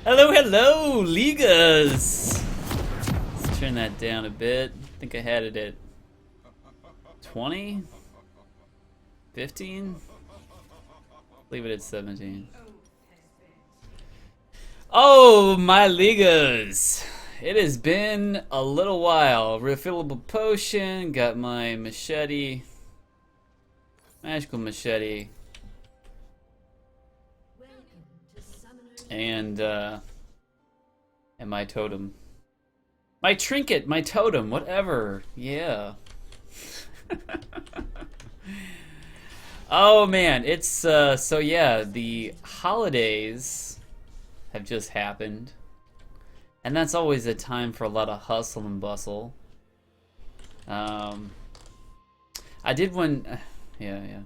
Hello, hello, Ligas! Let's turn that down a bit. I think I had it at 20? 15? Leave it at 17. Oh, my Ligas! It has been a little while. Refillable potion, got my machete. Magical machete. And my totem. My trinket, my totem, whatever. Yeah. Oh man, it's so yeah, the holidays have just happened. And that's always a time for a lot of hustle and bustle. I did one yeah.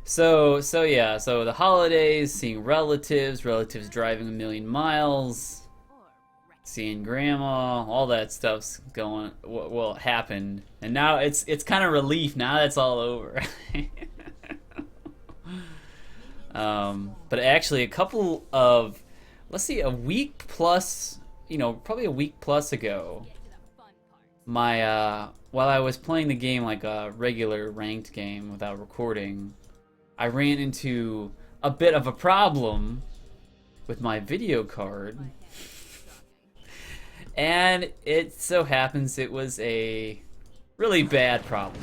So the holidays, seeing relatives driving a million miles, seeing grandma, all that stuff's going well happened, and now it's kind of relief now that's all over. But actually, a couple of let's see, a week plus, probably a week plus ago, my while I was playing the game like a regular ranked game without recording, I ran into a bit of a problem with my video card. And it so happens it was a really bad problem.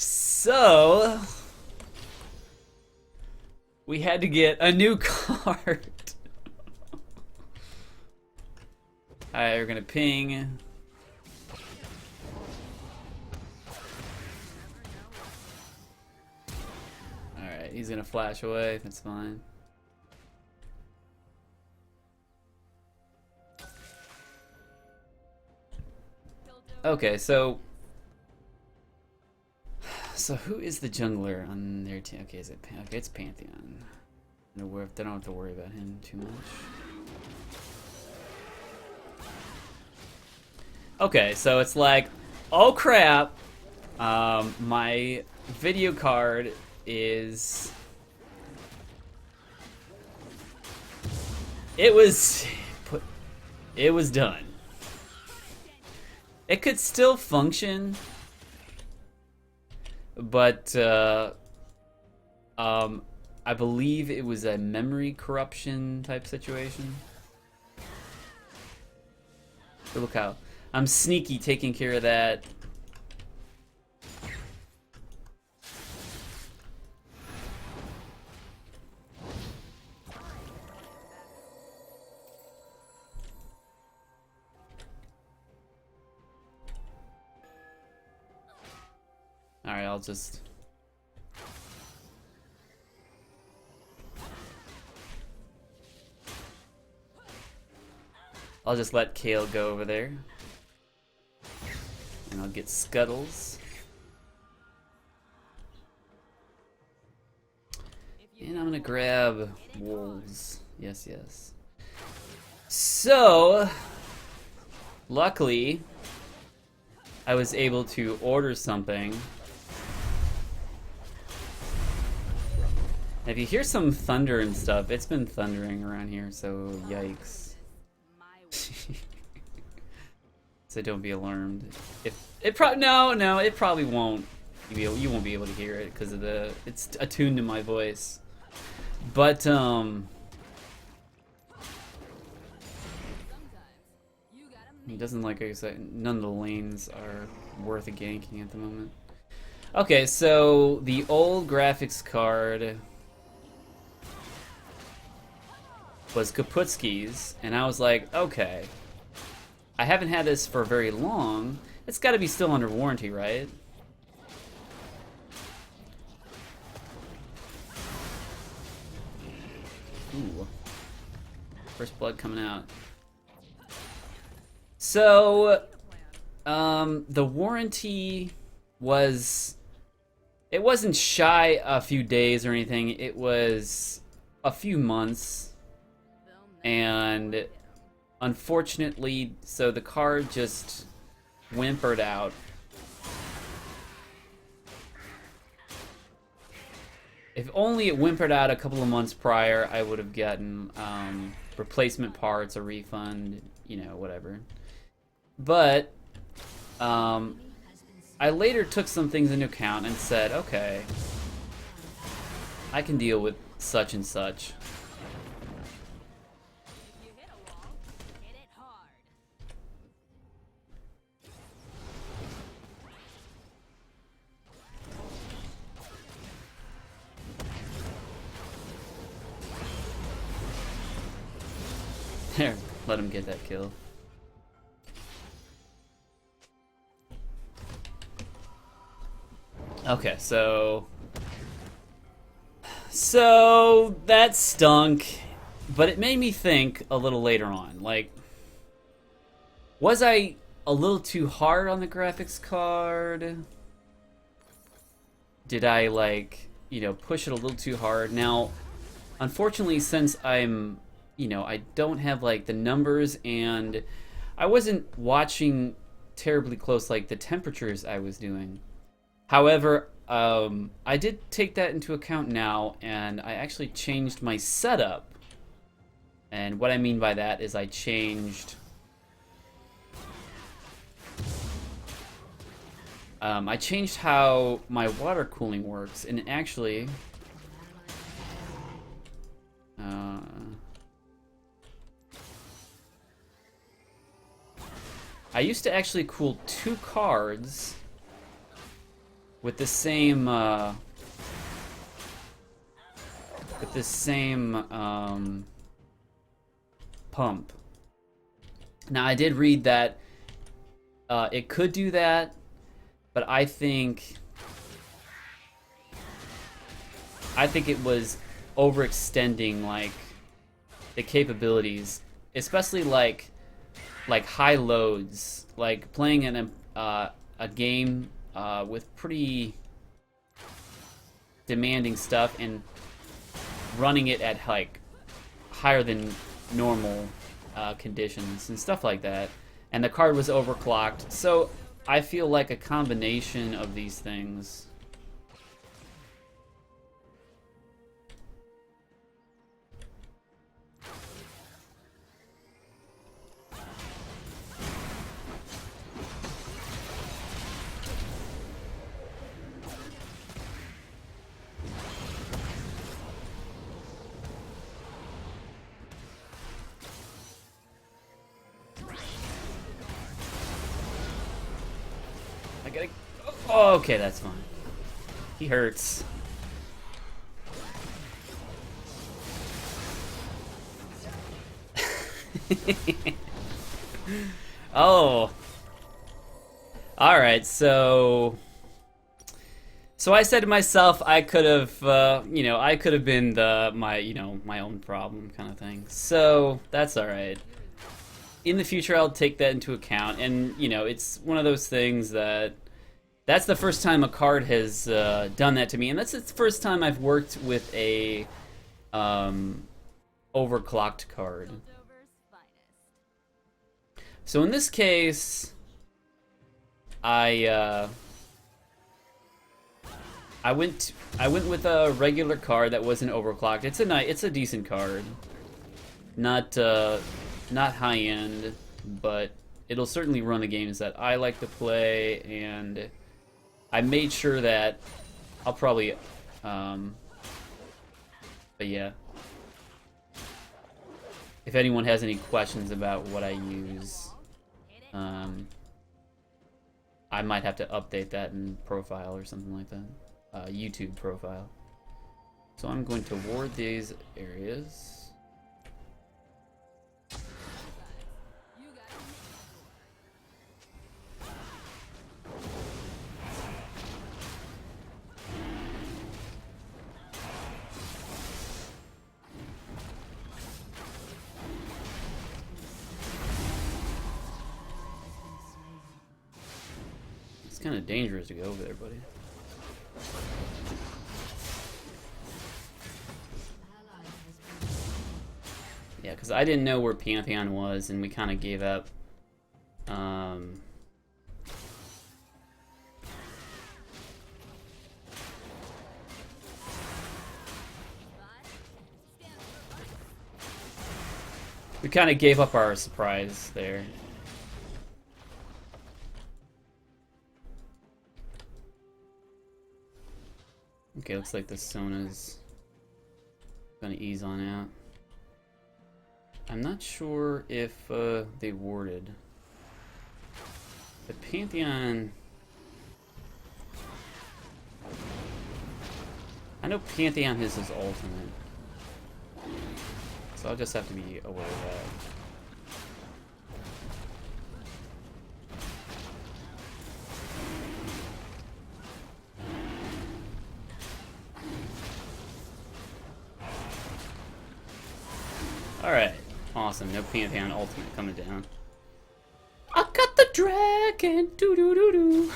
So we had to get a new card. Alright, we're gonna ping. Alright, he's gonna flash away, that's fine. Okay, so who is the jungler on their team? Okay, is it okay, it's Pantheon. They don't have to worry about him too much. Okay, so it's like, oh crap, my video card is... It was done. It could still function, but I believe it was a memory corruption type situation. So look how I'm sneaky taking care of that. Alright, I'll just... let Kale go over there. And I'll get Scuttles. And I'm gonna grab Wolves. Yes. So, luckily, I was able to order something. If you hear some thunder and stuff, it's been thundering around here, so yikes. So don't be alarmed. If it it probably won't. You won't be able to hear it because of it's attuned to my voice. But it doesn't, like I said, none of the lanes are worth ganking at the moment. Okay, so the old graphics card was Kaputski's, and I was like, okay, I haven't had this for very long. It's got to be still under warranty, right? Ooh. First blood coming out. So, the warranty was... It wasn't shy a few days or anything. It was a few months. And unfortunately, so the card just whimpered out. If only it whimpered out a couple of months prior, I would have gotten replacement parts, a refund, you know, whatever. But I later took some things into account and said, okay, I can deal with such and such. There, let him get that kill. Okay, so that stunk, but it made me think a little later on. Like, was I a little too hard on the graphics card? Did I, like, you know, push it a little too hard? Now, unfortunately, since I'm, you know, I don't have like the numbers, and I wasn't watching terribly close like the temperatures I was doing. However, I did take that into account now, and I actually changed my setup. And what I mean by that is I changed how my water cooling works, and actually I used to actually cool 2 cards with the same pump. Now, I did read that it could do that, but I think it was overextending like the capabilities, especially like high loads, like playing in a game with pretty demanding stuff and running it at like higher than normal conditions and stuff like that. And the card was overclocked, so I feel like a combination of these things. I gotta... Oh, okay, that's fine. He hurts. Oh. Alright, so I said to myself, I could have, you know, I could have been my own problem kind of thing. So, that's alright. In the future, I'll take that into account, and, you know, it's one of those things that's the first time a card has done that to me, and that's the first time I've worked with a overclocked card. So in this case, I went with a regular card that wasn't overclocked. It's a decent card, not high end, but it'll certainly run the games that I like to play, and I made sure that I'll probably, but yeah. If anyone has any questions about what I use, I might have to update that in profile or something like that. YouTube profile. So I'm going to ward these areas. It's kind of dangerous to go over there, buddy. Yeah, because I didn't know where Pantheon was, and we kind of gave up We kind of gave up our surprise there. Okay, looks like the Sona's gonna ease on out. I'm not sure if they warded. The Pantheon... I know Pantheon has his ultimate. So I'll just have to be aware of that. Alright, awesome. No Pantheon ultimate coming down. I got the dragon! Doo doo doo doo!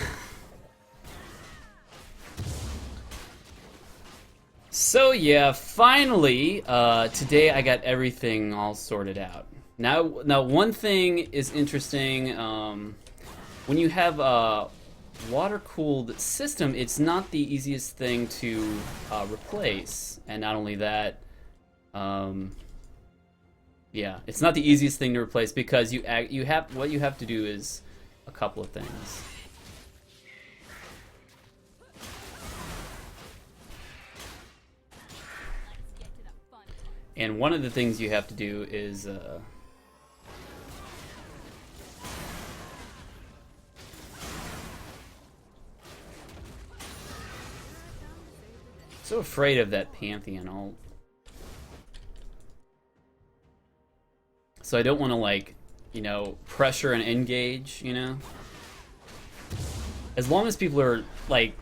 So yeah, finally, today I got everything all sorted out. Now one thing is interesting. When you have a water-cooled system, it's not the easiest thing to replace. And not only that, yeah, it's not the easiest thing to replace because what you have to do is a couple of things. And one of the things you have to do is so afraid of that Pantheon ult. So I don't want to, like, you know, pressure and engage, you know? As long as people are, like,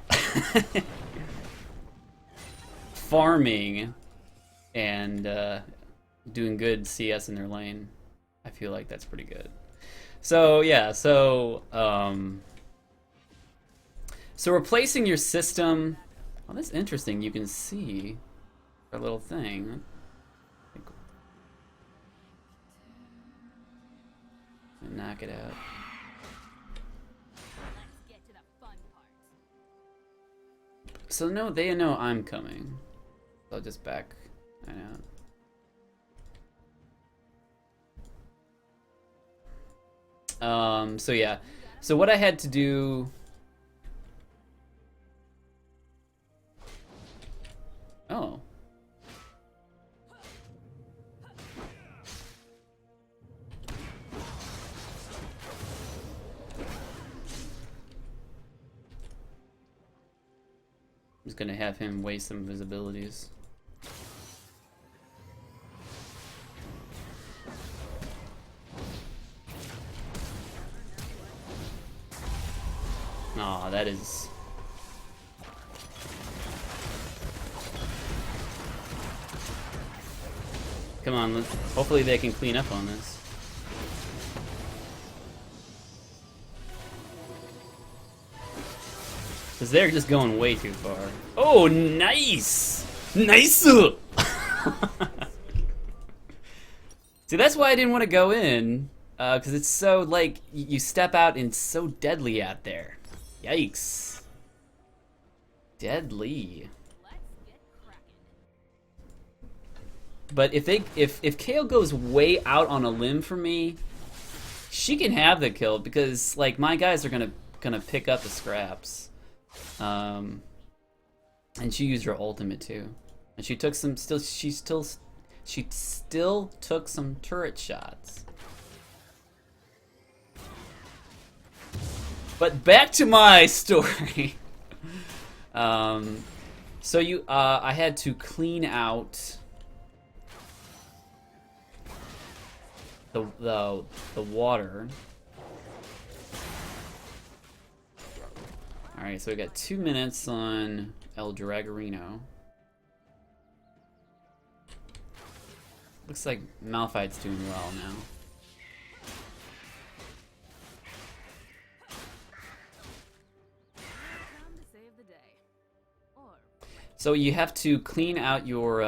farming and doing good CS in their lane, I feel like that's pretty good. So, yeah, so replacing your system... Oh, that's interesting. You can see our little thing. Knock it out. So no, they know I'm coming. I'll just back out. So yeah. So what I had to do... Oh. I'm just gonna have him waste some visibilities. Aw, that is... Come on, hopefully they can clean up on this. Because they're just going way too far. Oh, nice! Nice! See, that's why I didn't want to go in. Because it's so, like, you step out and it's so deadly out there. Yikes. Deadly. But if Kayle goes way out on a limb for me, she can have the kill because, like, my guys are gonna pick up the scraps. And she used her ultimate too, and she took some. She still took some turret shots. But back to my story. So I had to clean out the water. Alright, so we got 2 minutes on El Dragarino. Looks like Malphite's doing well now. So you have to clean out your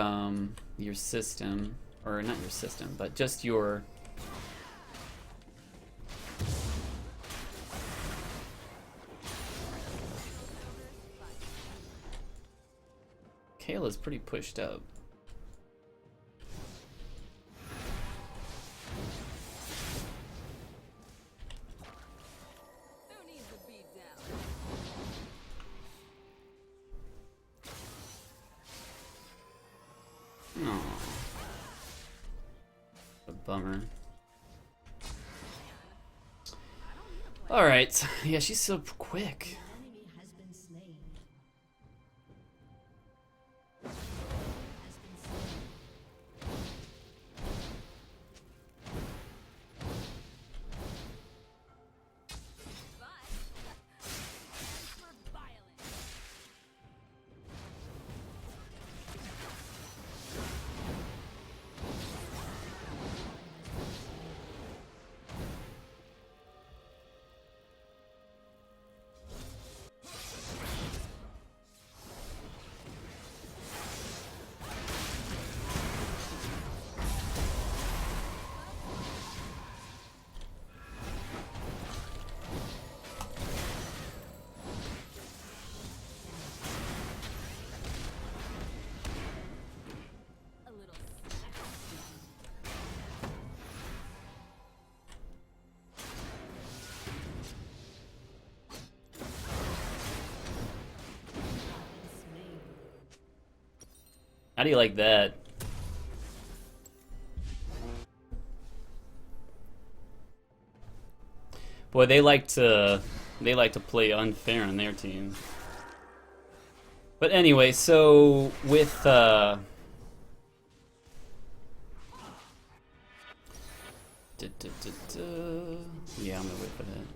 system, or not your system, but just your... Kayla's pretty pushed up. stronger. Alright. Yeah, she's so quick. How do you like that? Boy, they like to play unfair on their team. But anyway, so with yeah, I'm gonna wait for that.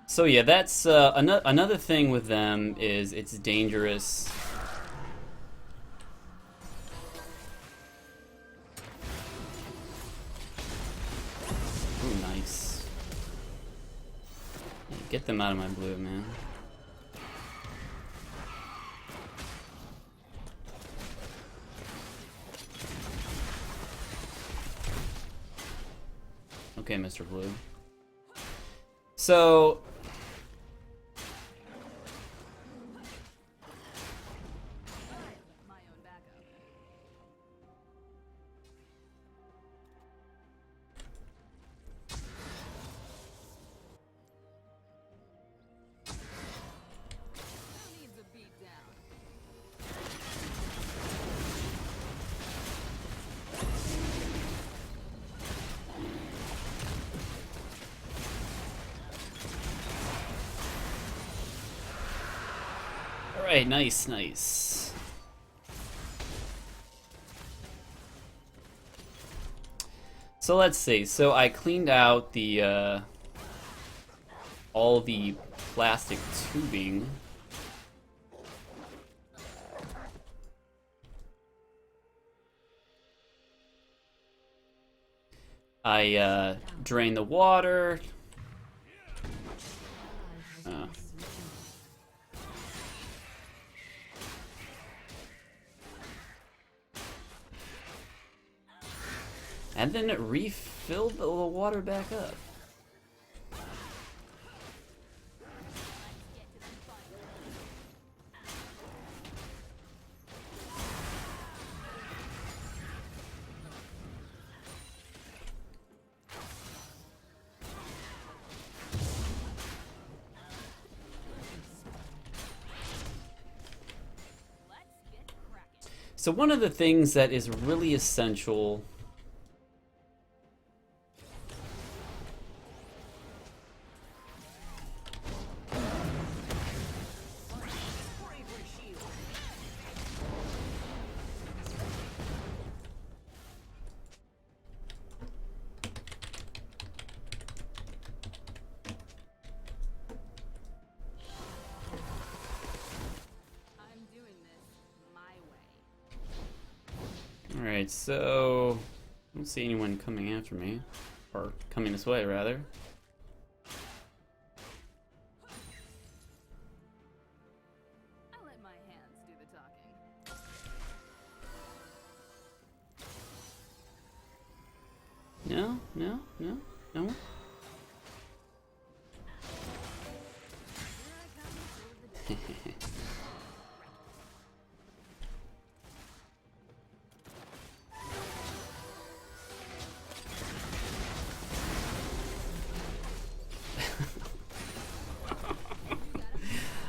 So yeah, that's another thing with them is it's dangerous. Ooh, nice. Yeah, get them out of my blue, man. Okay, Mr. Blue. So alright, nice, nice. So let's see. So I cleaned out the all the plastic tubing. I drained the water. And then it refilled the water back up. So one of the things that is really essential Alright, so I don't see anyone coming after me. Or coming this way, rather. I'll let my hands do the talking. No, no, no, no.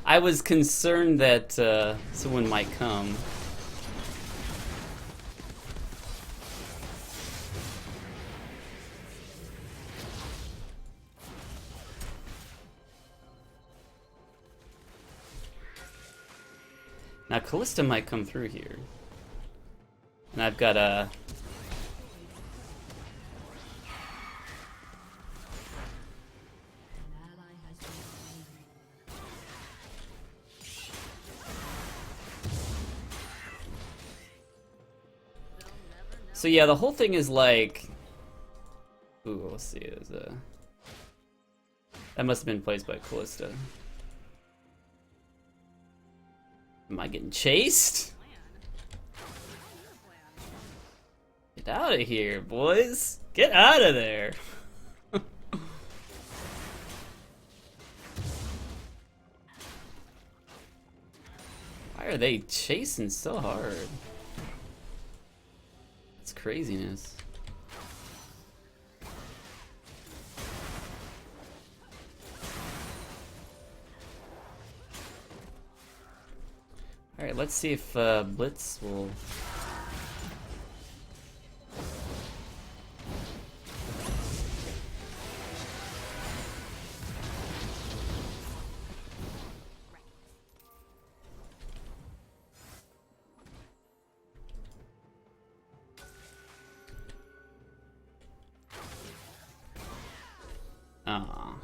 I was concerned that someone might come. Now Callista might come through here. And I've got a... So yeah, the whole thing is like... Ooh, let's see. It was, that must have been placed by Callista. Am I getting chased? Get out of here, boys! Get out of there! Why are they chasing so hard? It's craziness. Alright, let's see if Blitz will... Aww.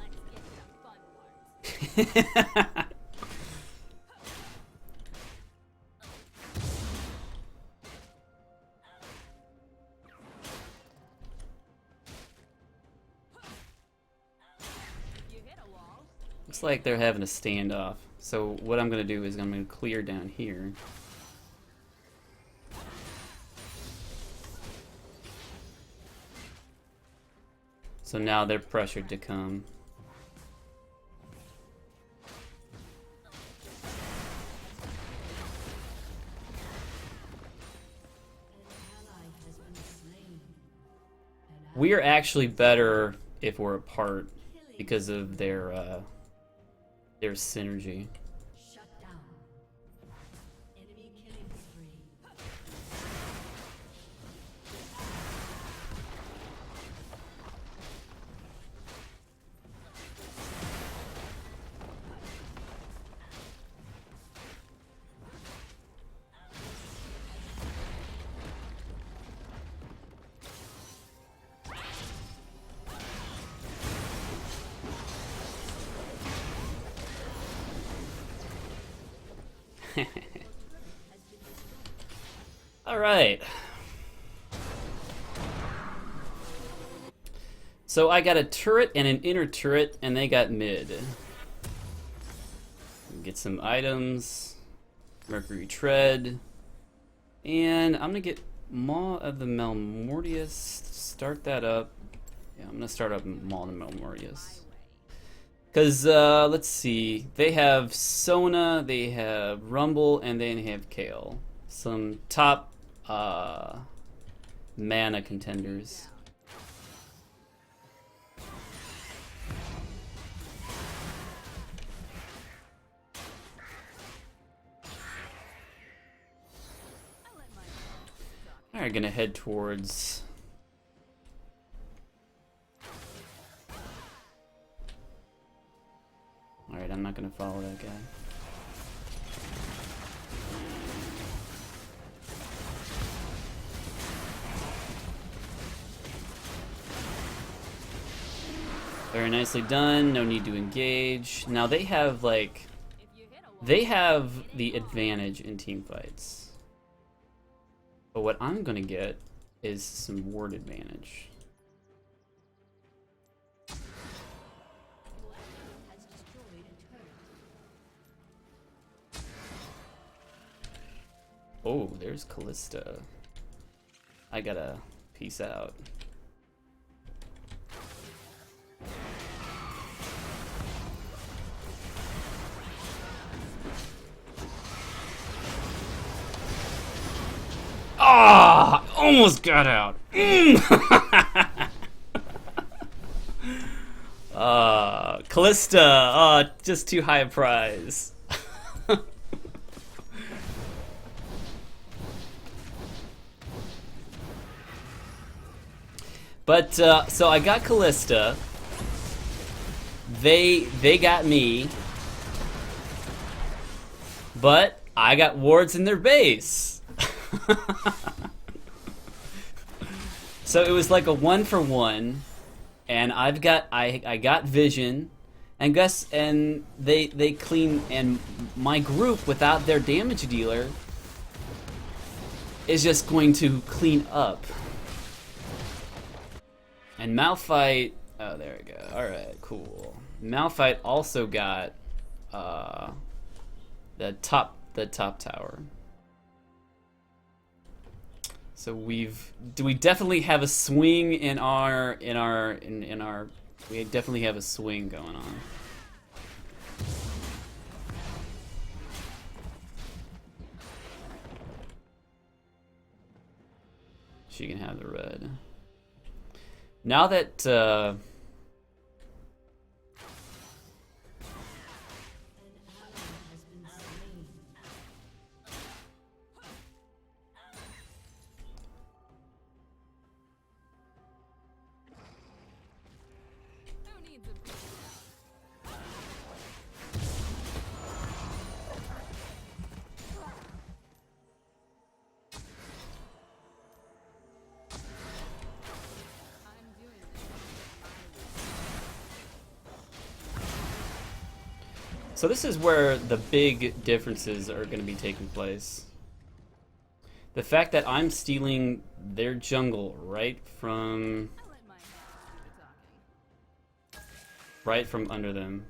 Looks like they're having a standoff. So what I'm gonna do is I'm gonna clear down here. So now they're pressured to come. We are actually better if we're apart because of their synergy. Shut down. Enemy killing spree. Alright. So I got a turret and an inner turret, and they got mid. Get some items. Mercury Tread. And I'm gonna get Maw of the Malmortius. Start that up. Yeah, I'm gonna start up Maw of the Malmortius. Because, let's see. They have Sona, they have Rumble, and they have Kale. Some top mana contenders. Alright, gonna head towards... Alright, I'm not gonna follow that guy. Very nicely done, no need to engage. Now they have, like... They have the advantage in team fights. But what I'm gonna get is some ward advantage. Oh, there's Callista. I gotta peace out. Ah, almost got out. Callista, just too high a prize. But so I got Callista. They got me. But I got wards in their base. So it was like a 1-for-1, and I got vision, and they clean, and my group without their damage dealer is just going to clean up. And Malphite, oh there we go. All right, cool. Malphite also got the top tower. So we definitely have a swing in our we definitely have a swing going on. She can have the red. Now that Who needs a beat? I'm doing this. so this is where the big differences are going to be taking place. The fact that I'm stealing their jungle right from I let my hands do the talking. right from under them.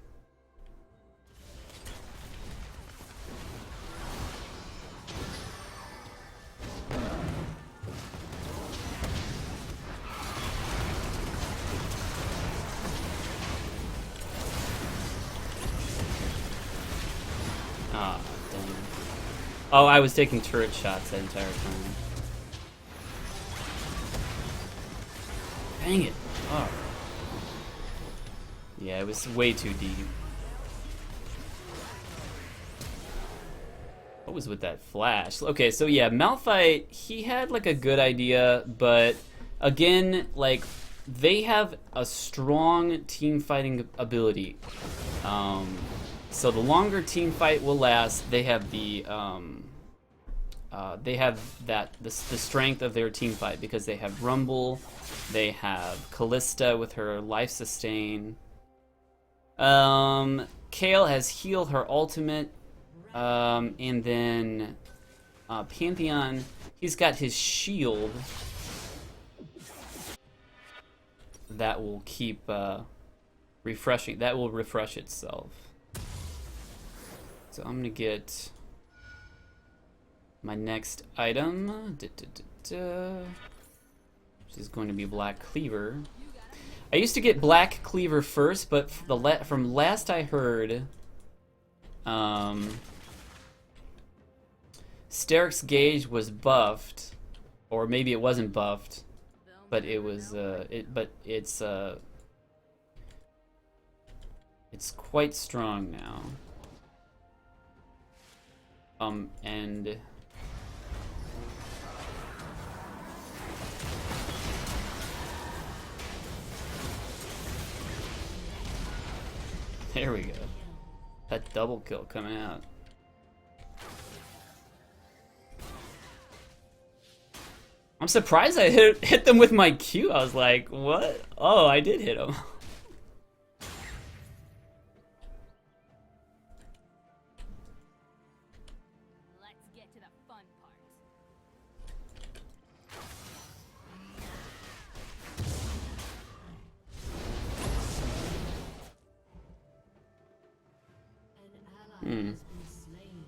Ah, dang. Oh, I was taking turret shots that entire time. Dang it. Oh. Yeah, it was way too deep. What was with that flash? Okay, so yeah, Malphite, he had like a good idea, but again, like, they have a strong team fighting ability. So the longer team fight will last, they have the strength of their team fight because they have Rumble, they have Callista with her life sustain. Kayle has healed her ultimate, and then Pantheon, he's got his shield that will keep refreshing. That will refresh itself. So I'm gonna get my next item, which is going to be Black Cleaver. I used to get Black Cleaver first, but from last I heard, Steric's Gauge was buffed, or maybe it wasn't buffed, but it was it's quite strong now. And there we go. That double kill coming out. I'm surprised I hit them with my Q. I was like, what? Oh, I did hit them. Let's get to the fun part. An ally has been slain.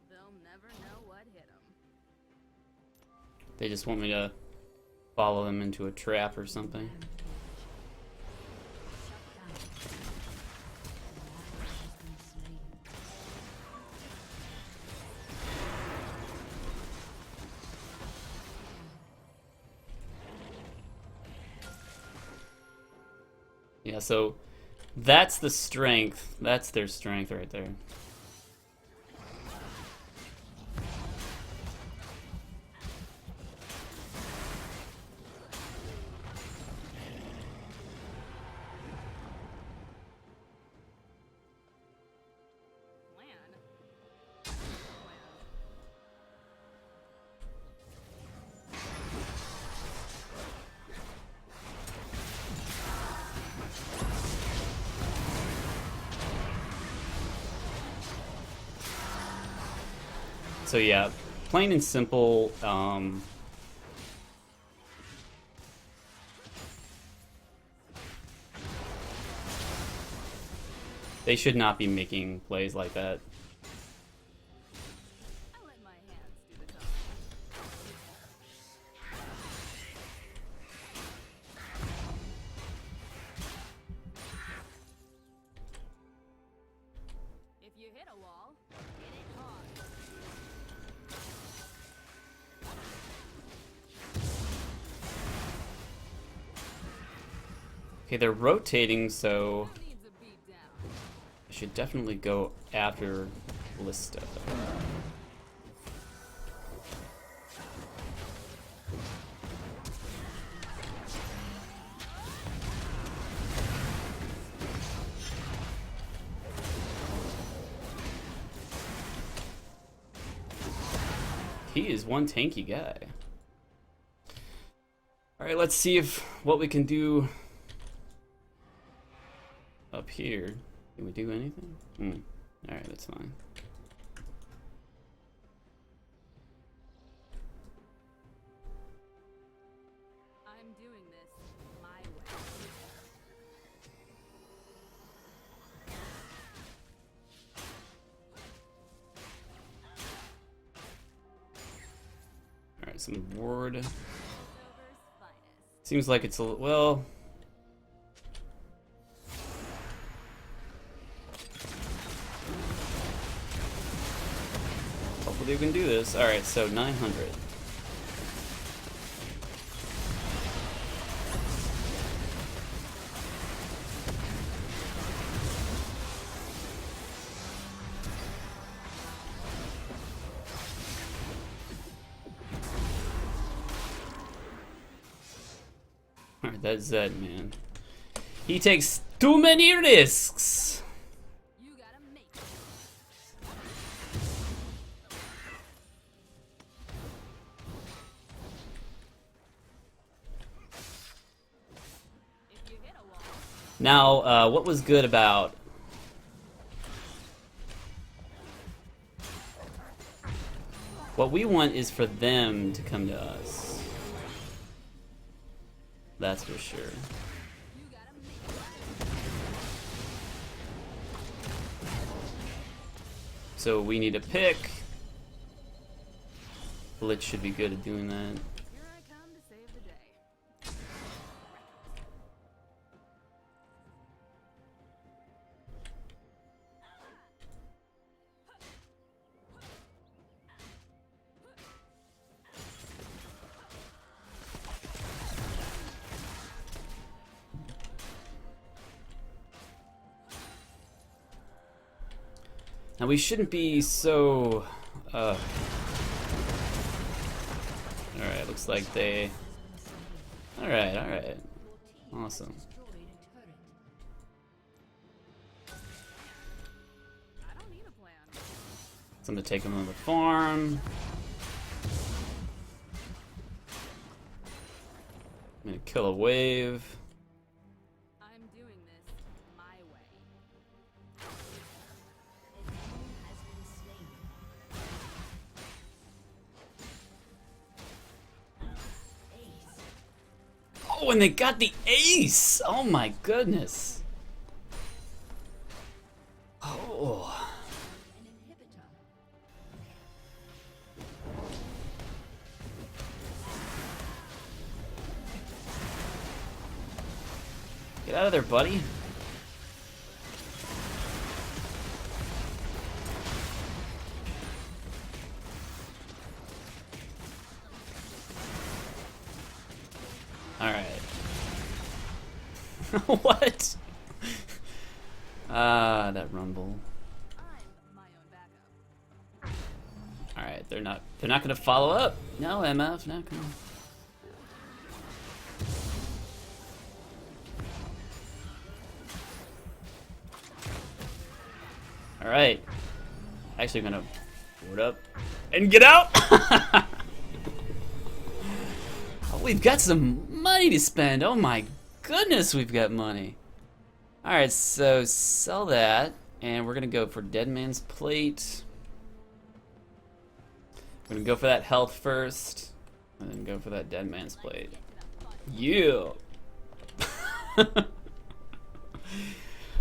They'll never know what hit them. They just want me to follow them into a trap or something. Yeah, so that's the strength. That's their strength right there. So yeah, plain and simple. They should not be making plays like that. I'll let my hands do the talking. If you hit a wall, hit it hard. Okay, they're rotating, so Who needs a beat down? I should definitely go after Ballista. He is one tanky guy. Alright, let's see if what we can do up here. Can we do anything? Alright, that's fine. I'm doing this my way. Alright, some ward. Silver's finest. Seems like it's a well. Hopefully we can do this. Alright, so 900. Alright, that's Zed, man. He takes too many risks. You gotta make it. If you hit a wall, Now, what was good about what we want is for them to come to us. That's for sure. you gotta make it. So we need a pick. Blitz should be good at doing that. Here I come to save the day. Now we shouldn't be so. Alright, looks like they. Alright, alright. Awesome. Destroyed a turret. I don't need a plan. So I'm gonna take them on the farm. I'm gonna kill a wave. I'm doing this my way. An enemy has been slain. Ace. Oh, and they got the ace! Oh my goodness. Oh. An inhibitor. Get out of there, buddy. Alright. What? Ah, that rumble. I'm my own backup. All right, they're not gonna follow up. No, MF, no, come on. All right, actually gonna board up and get out. Oh, we've got some money to spend. Oh my goodness, we've got money. All right, so sell that, and we're gonna go for Dead Man's Plate. We're gonna go for that health first, and then go for that Dead Man's Plate. Yeah.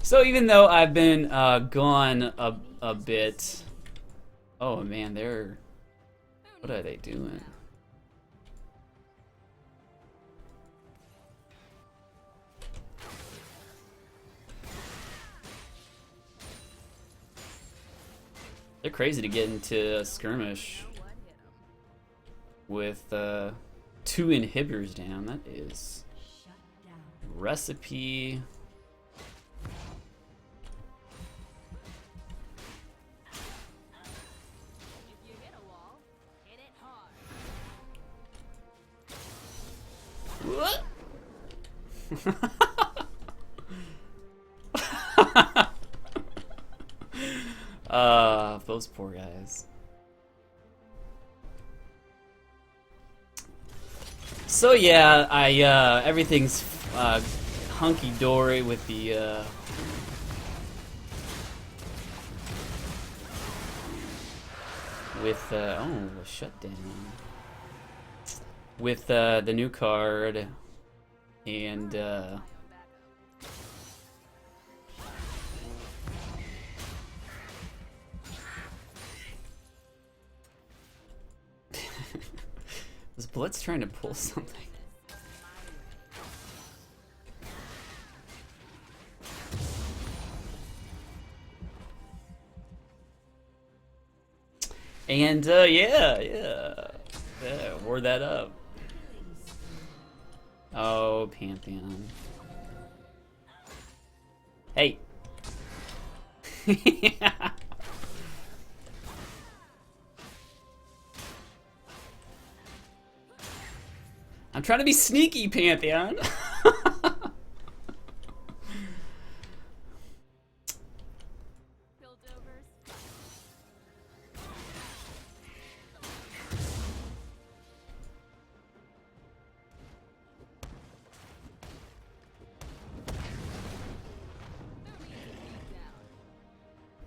So even though I've been gone a bit, oh man, what are they doing? They're crazy to get into a skirmish with 2 inhibitors down. That is Shut down. recipe. If you hit a wall, hit it hard. What? Those poor guys. So yeah, everything's hunky dory with the oh, a shutdown with the new card and was Blitz trying to pull something? And yeah, wore that up. Oh, Pantheon. Hey. I'm trying to be sneaky, Pantheon.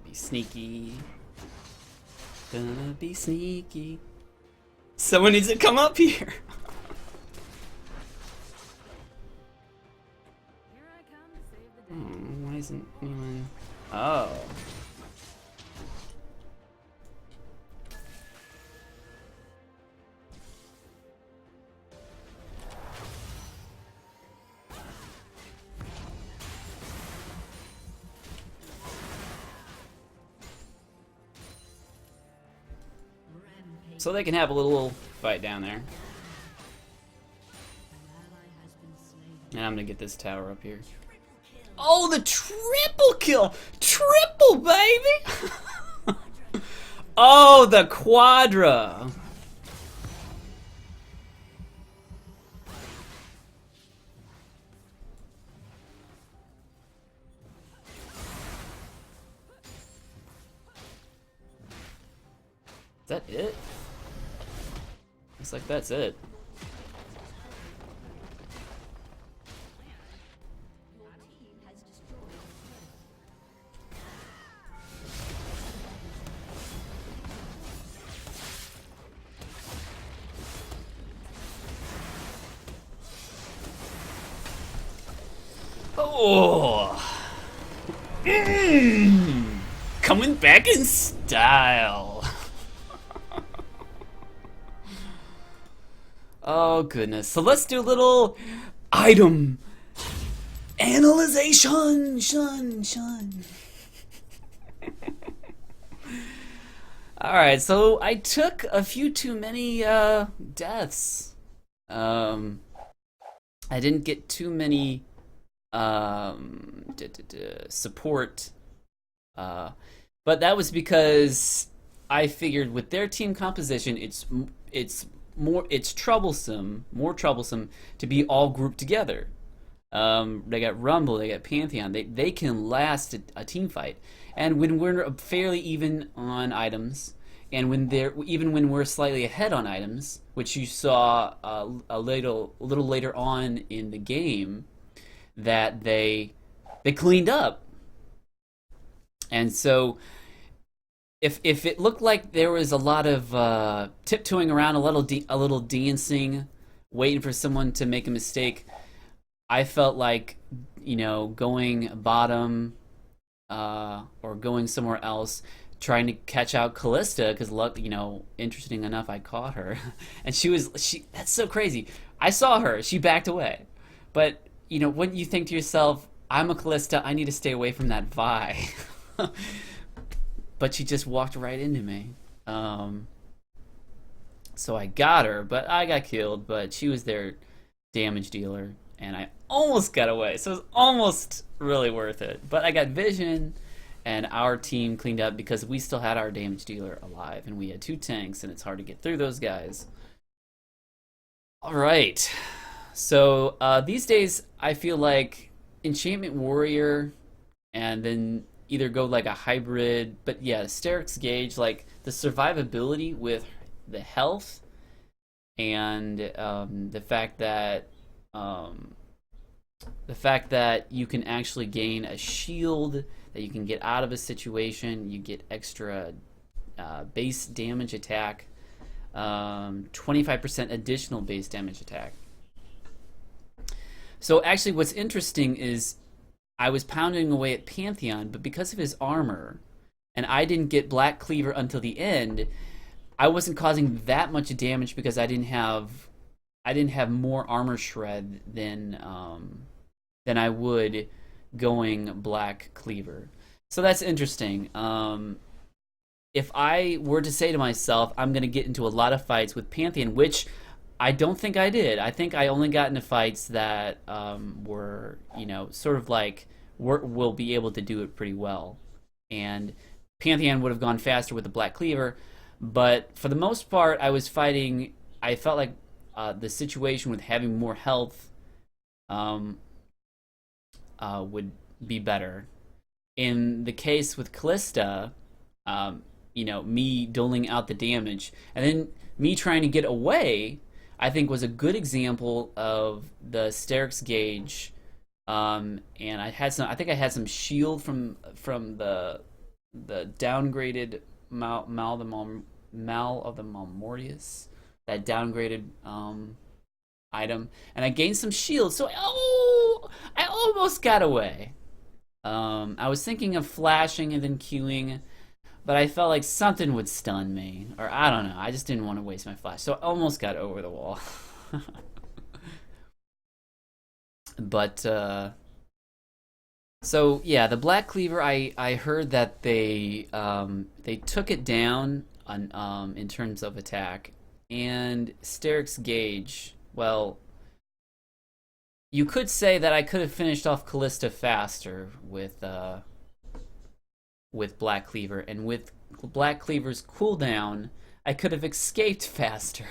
Be sneaky. Gonna be sneaky. Someone needs to come up here. Here I come to save the day. Why isn't anyone? Oh. Rampage. So they can have a little fight down there. An ally has been slain. And I'm gonna get this tower up here. Oh, the triple kill! Triple, baby! Oh, the quadra! Is that it? Looks like that's it. Your team has destroyed a turret. Oh, coming back in style. Oh goodness! So let's do a little item analyzation. Shun. All right, so I took a few too many deaths. I didn't get too many support Uh, but that was because I figured with their team composition, it's more troublesome to be all grouped together. They got Rumble, they got Pantheon. They can last a team fight, and when we're fairly even on items, and when we're slightly ahead on items, which you saw a little later on in the game, that they cleaned up, and so if it looked like there was a lot of tiptoeing around, a little dancing, waiting for someone to make a mistake, I felt like, going bottom or going somewhere else, trying to catch out Callista because, interesting enough, I caught her, and she. That's so crazy. I saw her. She backed away, but wouldn't you think to yourself, I'm a Callista. I need to stay away from that Vi. But she just walked right into me. So I got her, but I got killed. But she was their damage dealer, and I almost got away. So it was almost really worth it. But I got vision, and our team cleaned up because we still had our damage dealer alive, and we had 2 tanks, and it's hard to get through those guys. All right. So these days, I feel like Enchantment Warrior, and then either go like a hybrid, but yeah, Steric's Gauge, like the survivability with the health and the fact that you can actually gain a shield, that you can get out of a situation, you get extra base damage attack, 25% additional base damage attack. So actually what's interesting is I was pounding away at Pantheon, but because of his armor, and I didn't get Black Cleaver until the end, I wasn't causing that much damage because I didn't have more armor shred than I would going Black Cleaver. So that's interesting. If I were to say to myself, I'm going to get into a lot of fights with Pantheon, which I don't think I did. I think I only got into fights that were, sort of like we'll be able to do it pretty well. And Pantheon would have gone faster with the Black Cleaver, but for the most part, I was fighting. I felt like the situation with having more health would be better. In the case with Callista, me doling out the damage and then me trying to get away, I think was a good example of the Steric's Gauge, and I think I had some shield from the downgraded Mal of the Malmortius, that downgraded item, and I gained some shield, so I almost got away. I was thinking of flashing and then queuing, but I felt like something would stun me, or I don't know. I just didn't want to waste my flash, so I almost got over the wall. But so yeah, the Black Cleaver. I heard that they took it down on in terms of attack, and Steric's Gauge. Well, you could say that I could have finished off Callista faster with Black Cleaver, and with Black Cleaver's cooldown, I could have escaped faster.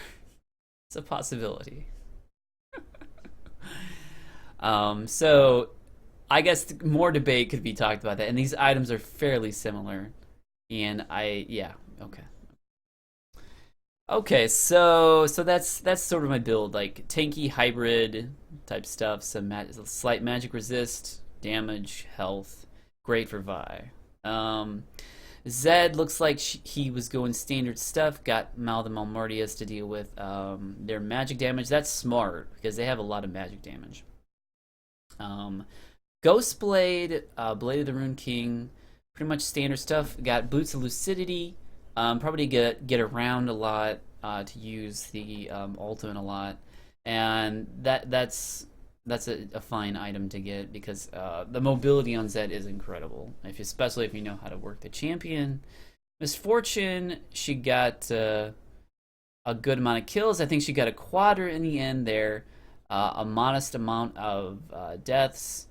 It's a possibility. So I guess more debate could be talked about that, and these items are fairly similar. And okay, so that's sort of my build, like tanky hybrid type stuff, some slight magic resist, damage, health, great for Vi. Zed looks like he was going standard stuff, got Mal the Malmortius to deal with their magic damage. That's smart because they have a lot of magic damage. Ghostblade, Blade of the Rune King, pretty much standard stuff. Got Boots of Lucidity, probably get around a lot to use the ultimate a lot, and that's a fine item to get because the mobility on Zed is incredible, especially if you know how to work the champion. Misfortune, she got a good amount of kills. I think she got a quadra in the end there, a modest amount of deaths,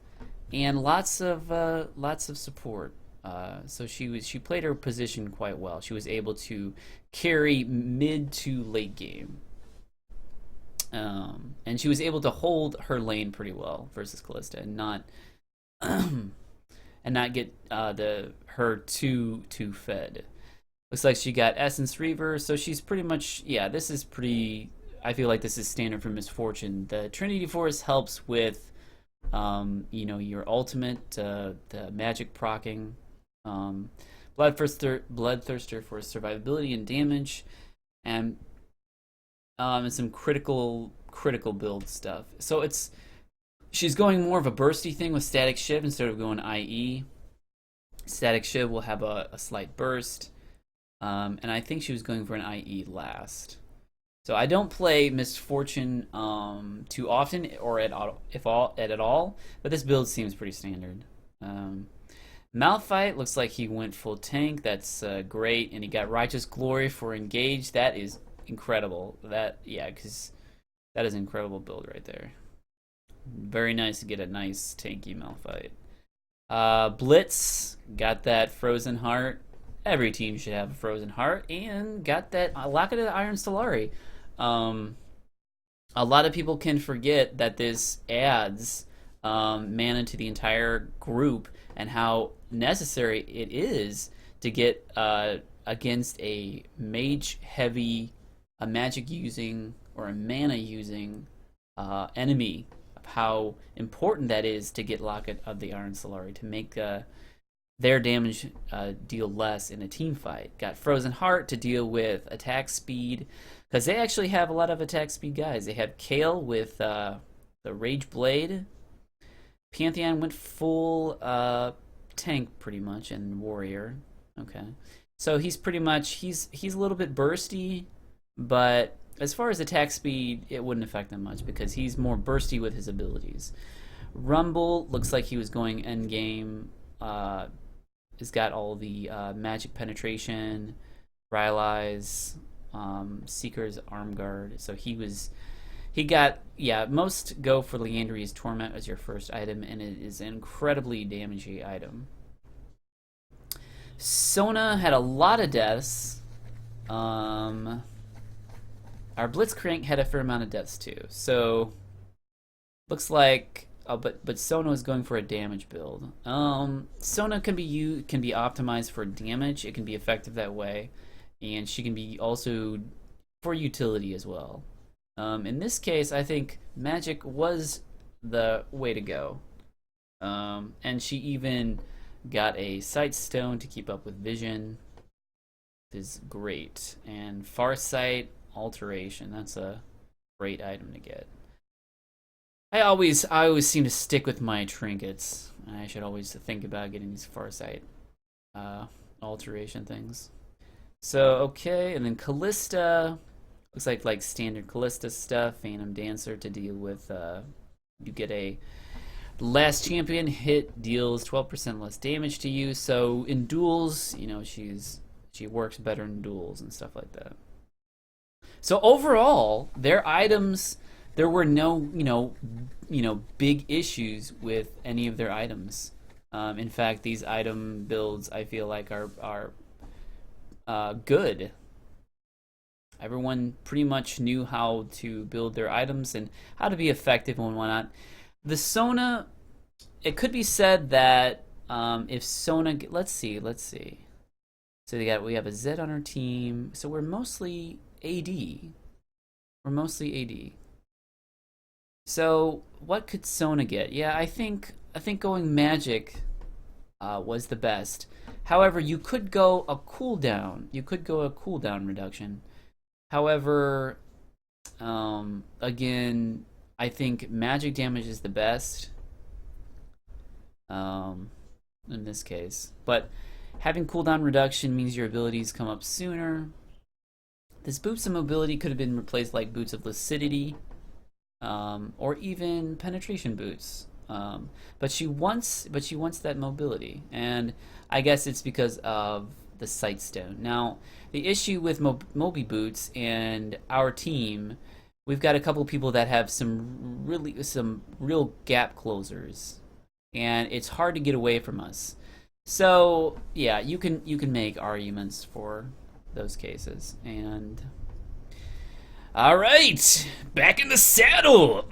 and lots of support. So she played her position quite well. She was able to carry mid to late game. And she was able to hold her lane pretty well versus Callista and not get her too fed. Looks like she got Essence Reaver, so she's pretty much, yeah, this is pretty, I feel like this is standard for Miss Fortune. The Trinity Force helps with, your ultimate, the magic proccing, Bloodthirster for survivability and damage, and some critical build stuff. So she's going more of a bursty thing with Static Shiv instead of going IE. Static Shiv will have a slight burst. And I think she was going for an IE last. So I don't play Miss Fortune too often or at all, but this build seems pretty standard. Malphite looks like he went full tank. That's great, and he got Righteous Glory for engage. That is incredible. Because that is an incredible build right there. Very nice to get a nice tanky Malphite. Blitz got that Frozen Heart. Every team should have a Frozen Heart, and got that Locket of the Iron Stellari. A lot of people can forget that this adds mana to the entire group, and how necessary it is to get against a mage-heavy, a magic-using, or a mana-using enemy. Of how important that is to get Locket of the Iron Stellari, to make their damage deal less in a team fight. Got Frozen Heart to deal with attack speed, because they actually have a lot of attack speed guys. They have Kale with the Rage Blade. Pantheon went full tank pretty much, and Warrior. Okay, so he's pretty much he's a little bit bursty, but as far as attack speed, it wouldn't affect him much because he's more bursty with his abilities. Rumble looks like he was going end game. Has got all the magic penetration, Rylai's, Seeker's arm guard. So most go for Leandri's Torment as your first item, and it is an incredibly damaging item. Sona had a lot of deaths. Our Blitzcrank had a fair amount of deaths too. So looks like. But Sona is going for a damage build. Sona can be optimized for damage. It can be effective that way, and she can be also for utility as well. In this case, I think magic was the way to go, and she even got a sight stone to keep up with vision. This is great, and Farsight alteration. That's a great item to get. I always seem to stick with my trinkets. I should always think about getting these Farsight alteration things. So, okay, and then Callista. Looks like standard Callista stuff. Phantom Dancer to deal with. You get a last champion hit deals 12% less damage to you. So in duels, she works better in duels and stuff like that. So overall, their items. There were no, big issues with any of their items. In fact, these item builds I feel like are good. Everyone pretty much knew how to build their items and how to be effective and whatnot. The Sona, it could be said that if Sona, let's see. So we have a Zed on our team. So we're mostly AD. So what could Sona get? Yeah, I think going magic was the best. However, you could go a cooldown. You could go a cooldown reduction. However, again, I think magic damage is the best in this case. But having cooldown reduction means your abilities come up sooner. This Boots of Mobility could have been replaced like Boots of Lucidity. Or even penetration boots, but she wants that mobility, and I guess it's because of the sight stone. Now, the issue with Moby boots and our team, we've got a couple people that have some real gap closers, and it's hard to get away from us. So yeah, you can make arguments for those cases. And all right, back in the saddle.